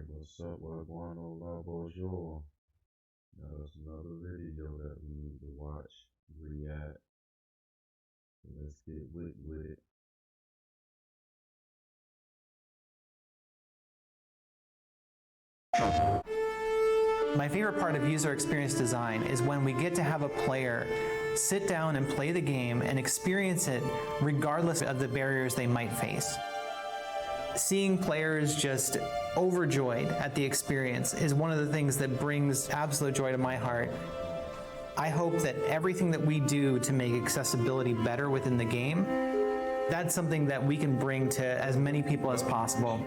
Alright, what's up, what's going on, la bonjour? Now that's another video that we need to watch, react. Let's get with it. My favorite part of user experience design is when we get to have a player sit down and play the game and experience it regardless of the barriers they might face. Seeing players just overjoyed at the experience is one of the things that brings absolute joy to my heart. I hope that everything that we do to make accessibility better within the game, that's something that we can bring to as many people as possible.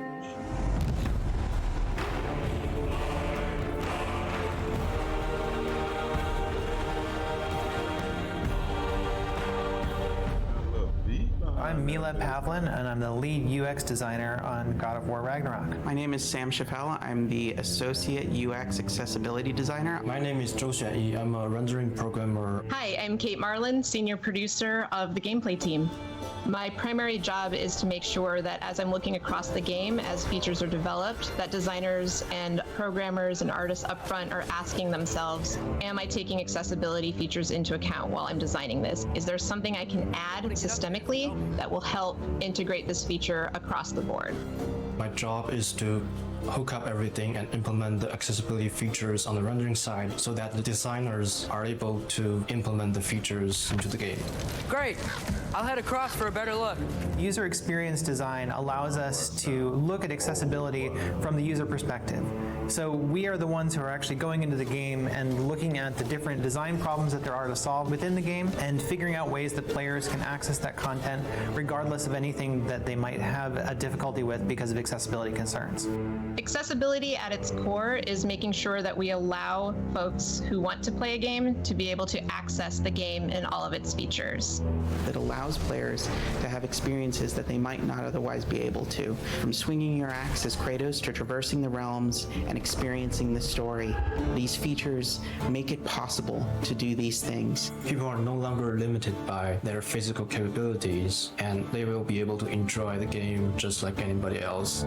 I'm Mila Pavlin, and I'm the lead UX designer on God of War Ragnarok. My name is Sam Chappelle. I'm the Associate UX Accessibility Designer. My name is Zhou Xianyi. I'm a rendering programmer. Hi, I'm Kate Marlin, Senior Producer of the Gameplay team. My primary job is to make sure that as I'm looking across the game, as features are developed, that designers and programmers and artists up front are asking themselves, am I taking accessibility features into account while I'm designing this? Is there something I can add systemically that will help integrate this feature across the board? My job is to hook up everything and implement the accessibility features on the rendering side so that the designers are able to implement the features into the game. Great! I'll head across for a better look. User experience design allows us to look at accessibility from the user perspective. So we are the ones who are actually going into the game and looking at the different design problems that there are to solve within the game and figuring out ways that players can access that content regardless of anything that they might have a difficulty with because of accessibility concerns. Accessibility at its core is making sure that we allow folks who want to play a game to be able to access the game and all of its features. That allows players to have experiences that they might not otherwise be able to. From swinging your axe as Kratos to traversing the realms and experiencing the story, these features make it possible to do these things. People are no longer limited by their physical capabilities, and they will be able to enjoy the game just like anybody else.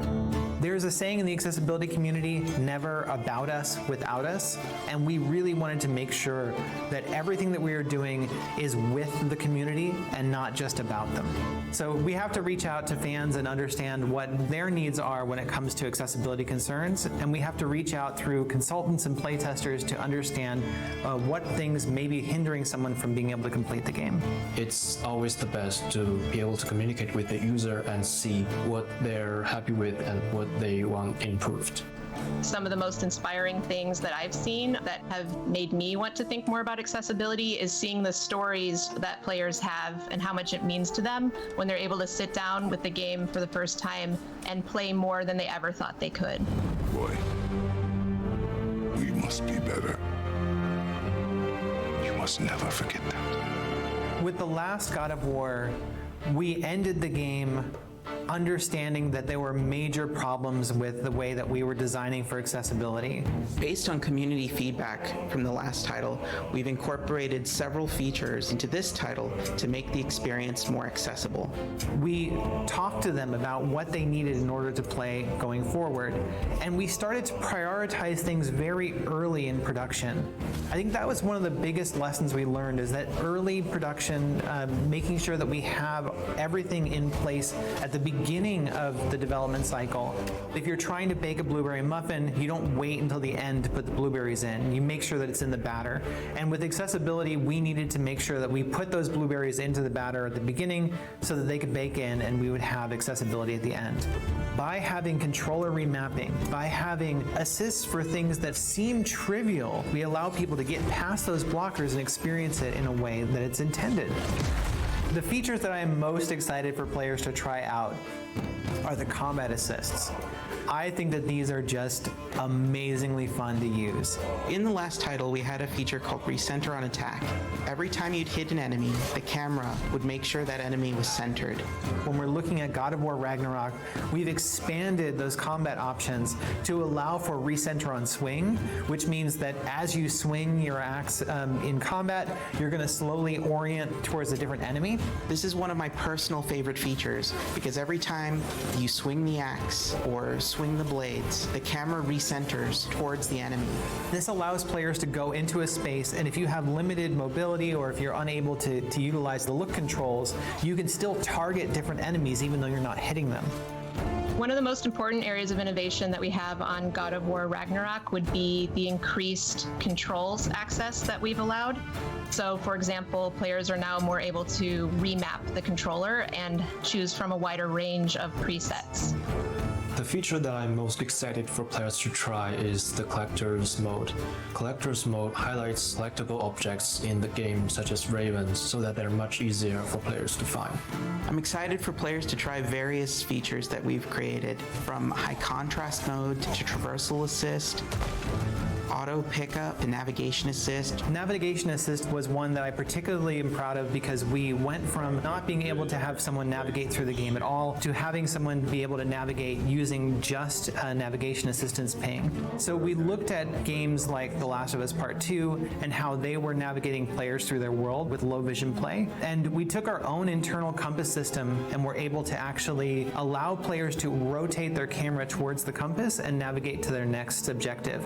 There's a saying in the accessibility community, never about us without us, and we really wanted to make sure that everything that we are doing is with the community and not just about them. So we have to reach out to fans and understand what their needs are when it comes to accessibility concerns, and we have to reach out through consultants and playtesters to understand what things may be hindering someone from being able to complete the game. It's always the best to be able to communicate with the user and see what they're happy with and what they want improved. Some of the most inspiring things that I've seen that have made me want to think more about accessibility is seeing the stories that players have and how much it means to them when they're able to sit down with the game for the first time and play more than they ever thought they could. Boy, we must be better. You must never forget that. With the last God of War, we ended the game understanding that there were major problems with the way that we were designing for accessibility. Based on community feedback from the last title, we've incorporated several features into this title to make the experience more accessible. We talked to them about what they needed in order to play going forward, and we started to prioritize things very early in production. I think that was one of the biggest lessons we learned, is that early production, making sure that we have everything in place at the beginning of the development cycle. If you're trying to bake a blueberry muffin, you don't wait until the end to put the blueberries in. You make sure that it's in the batter. And with accessibility, we needed to make sure that we put those blueberries into the batter at the beginning so that they could bake in and we would have accessibility at the end. By having controller remapping, by having assists for things that seem trivial, we allow people to get past those blockers and experience it in a way that it's intended. The features that I am most excited for players to try out are the combat assists. I think that these are just amazingly fun to use. In the last title, we had a feature called Recenter on Attack. Every time you'd hit an enemy, the camera would make sure that enemy was centered. When we're looking at God of War Ragnarok, we've expanded those combat options to allow for recenter on swing, which means that as you swing your axe in combat, you're going to slowly orient towards a different enemy. This is one of my personal favorite features because every time time you swing the axe or swing the blades, the camera recenters towards the enemy. This allows players to go into a space, and if you have limited mobility or if you're unable to utilize the look controls, you can still target different enemies even though you're not hitting them. One of the most important areas of innovation that we have on God of War Ragnarok would be the increased controls access that we've allowed. So, for example, players are now more able to remap the controller and choose from a wider range of presets. The feature that I'm most excited for players to try is the Collector's Mode. Collector's Mode highlights collectible objects in the game, such as ravens, so that they're much easier for players to find. I'm excited for players to try various features that we've created, from high contrast mode to traversal assist, auto pickup and navigation assist. Navigation assist was one that I particularly am proud of because we went from not being able to have someone navigate through the game at all to having someone be able to navigate using just a navigation assistance ping. So we looked at games like The Last of Us Part 2 and how they were navigating players through their world with low vision play. And we took our own internal compass system and were able to actually allow players to rotate their camera towards the compass and navigate to their next objective.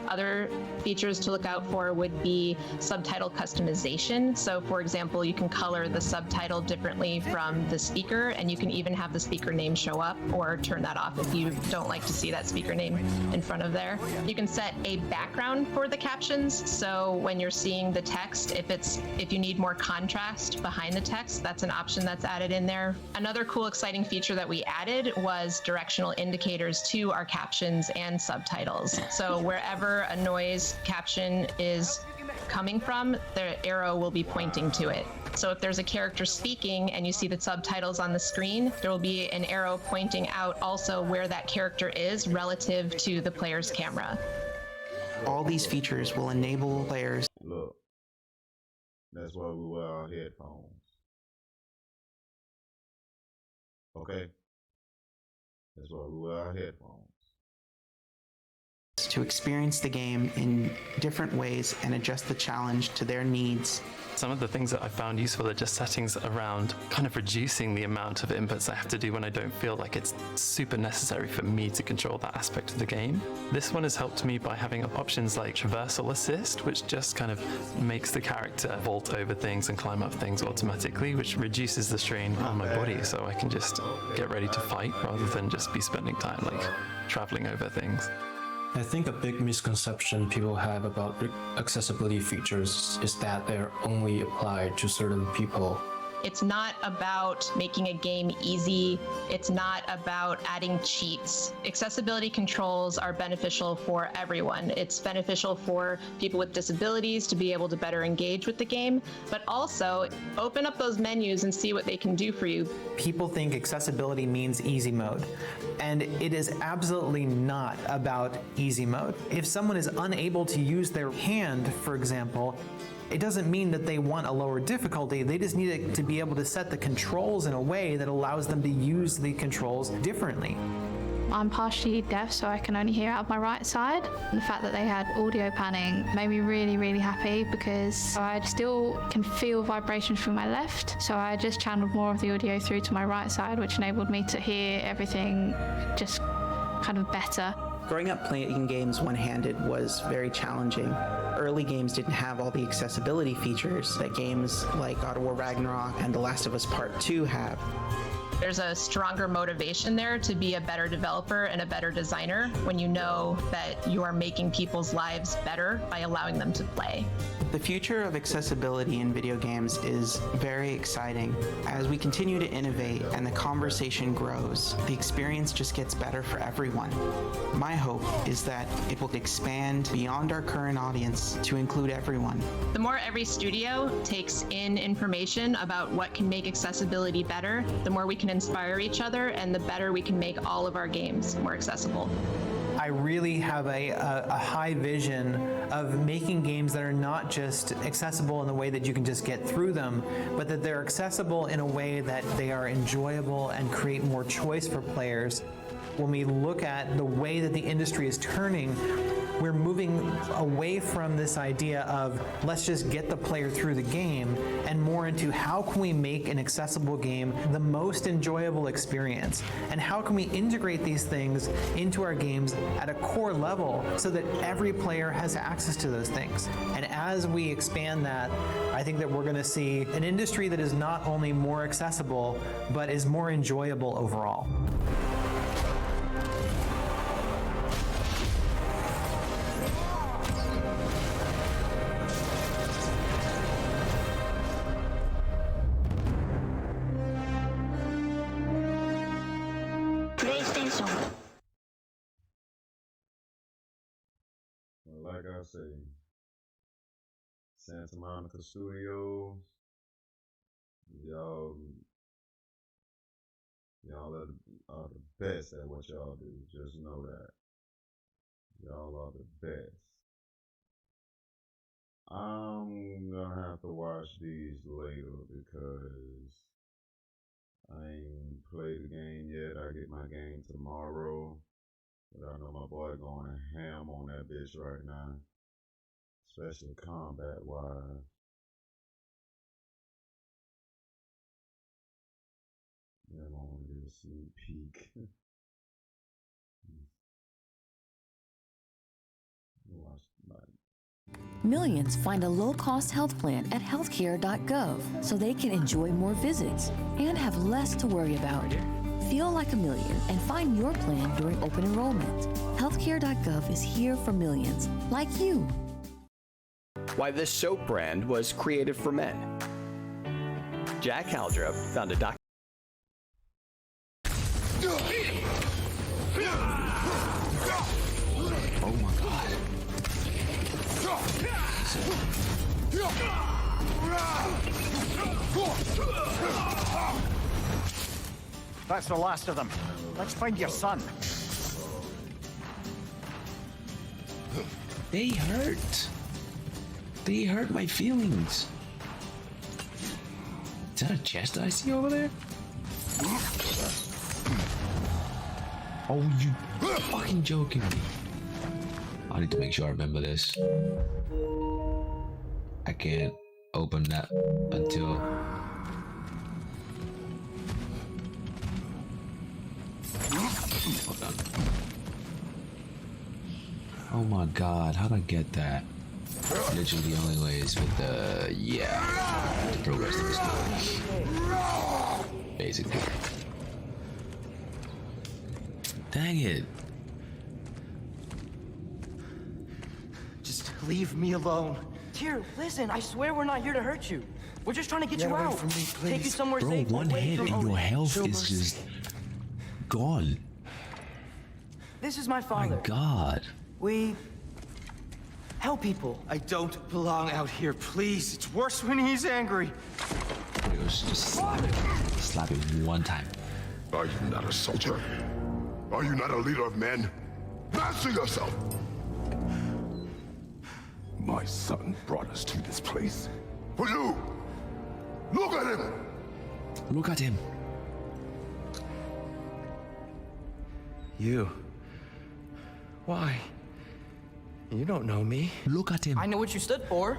Other features to look out for would be subtitle customization. So, for example, you can color the subtitle differently from the speaker, and you can even have the speaker name show up or turn that off if you don't like to see that speaker name in front of there. You can set a background for the captions. So when you're seeing the text, if you need more contrast behind the text, that's an option that's added in there. Another cool, exciting feature that we added was directional indicators to our captions and subtitles. So wherever a noise caption is coming from, the arrow will be pointing to it. So if there's a character speaking and you see the subtitles on the screen, there will be an arrow pointing out also where that character is relative to the player's camera. All these features will enable players. Look, that's why we wear our headphones. Okay? That's why we wear our headphones. To experience the game in different ways and adjust the challenge to their needs. Some of the things that I found useful are just settings around kind of reducing the amount of inputs I have to do when I don't feel like it's super necessary for me to control that aspect of the game. This one has helped me by having options like traversal assist, which just kind of makes the character vault over things and climb up things automatically, which reduces the strain on my body, so I can just get ready to fight rather than just be spending time like traveling over things. I think a big misconception people have about accessibility features is that they're only applied to certain people. It's not about making a game easy. It's not about adding cheats. Accessibility controls are beneficial for everyone. It's beneficial for people with disabilities to be able to better engage with the game, but also open up those menus and see what they can do for you. People think accessibility means easy mode, and it is absolutely not about easy mode. If someone is unable to use their hand, for example, it doesn't mean that they want a lower difficulty. They just need to be able to set the controls in a way that allows them to use the controls differently. I'm partially deaf, so I can only hear out of my right side. And the fact that they had audio panning made me really, really happy because I still can feel vibrations from my left. So I just channeled more of the audio through to my right side, which enabled me to hear everything just kind of better. Growing up playing games one-handed was very challenging. Early games didn't have all the accessibility features that games like God of War Ragnarok and The Last of Us Part 2 have. There's a stronger motivation there to be a better developer and a better designer when you know that you are making people's lives better by allowing them to play. The future of accessibility in video games is very exciting. As we continue to innovate and the conversation grows, the experience just gets better for everyone. My hope is that it will expand beyond our current audience to include everyone. The more every studio takes in information about what can make accessibility better, the more we can inspire each other and the better we can make all of our games more accessible. I really have a high vision of making games that are not just accessible in the way that you can just get through them, but that they're accessible in a way that they are enjoyable and create more choice for players. When we look at the way that the industry is turning, we're moving away from this idea of let's just get the player through the game and and more into how can we make an accessible game the most enjoyable experience, and how can we integrate these things into our games at a core level so that every player has access to those things. And as we expand that, I think that we're going to see an industry that is not only more accessible, but is more enjoyable overall. Like I say, Santa Monica Studios, y'all are the best at what y'all do. Just know that. Y'all are the best. I'm gonna have to watch these later because I ain't played the game yet. I get my game tomorrow. But I know my boy going ham on that bitch right now. Especially combat wise. Yeah, I want to get a sneak peek. Watch Millions find a low-cost health plan at healthcare.gov so they can enjoy more visits and have less to worry about. Feel like a million and find your plan during open enrollment. Healthcare.gov is here for millions like you. Why this soap brand was created for men. Jack Haldrup found a doc. Oh my God. That's the last of them. Let's find your son. They hurt. They hurt my feelings. Is that a chest that I see over there? Oh, you fucking joking me. I need to make sure I remember this. I can't open that until... Hold on. Oh my God, how'd I get that? Literally the only way is with the... yeah. To progress in the story. Basically. Dang it. Just leave me alone. Tyr, listen, I swear we're not here to hurt you. We're just trying to get you away out. from me, please. Take you somewhere Bro, safe. one away hit from and your home. health is just gone. This is my father. My God. We help people. I don't belong out here, please. It's worse when he's angry. Just slap him. Slap him one time. Are you not a soldier? Are you not a leader of men? Master yourself! My son brought us to this place. For you! Look at him! Look at him. You. Why? You don't know me. Look at him. I know what you stood for.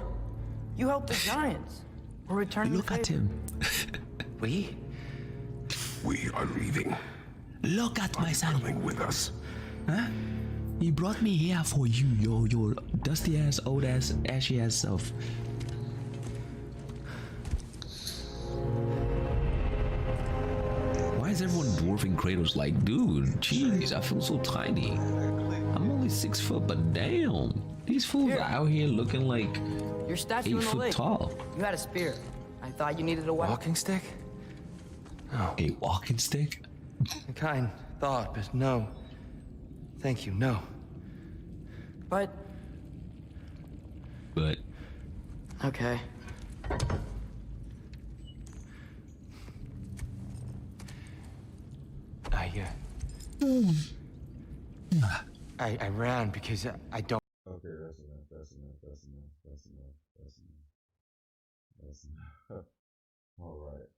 You helped the Giants. We're returning Look at him. We? We are leaving. Look at my son. Coming with us. Huh? He brought me here for you, your dusty ass, old ass, ashy ass self. Why is everyone dwarfing Kratos like, dude, jeez, I feel so tiny. I'm only 6 foot, but damn. These fools are out here looking like Your statue 8 in the foot lake. tall. You had a spear. I thought you needed a weapon. Walking stick? No. A walking stick? A kind thought, but no. Thank you, no. But okay. I ran because I don't. Okay, that's enough. That's enough. All right.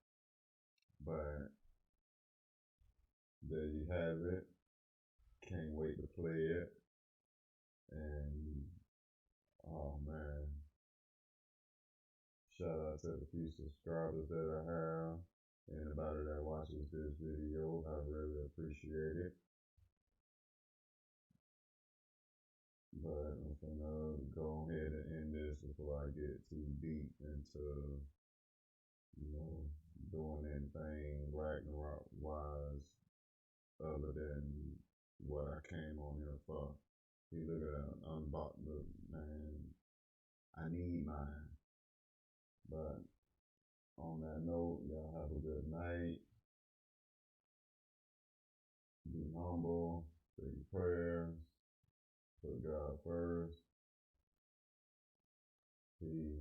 But there you have it. Can't wait to play it. And oh man, Shout out to the few subscribers that I have. Anybody that watches this video, I really appreciate it. But I'm gonna go ahead and end this before I get too deep into, doing anything Ragnarok wise other than what I came on here for. See, look at that unbox, look, man. I need mine. But on that note, y'all have a good night. Be humble, say your prayers, put God first. Peace.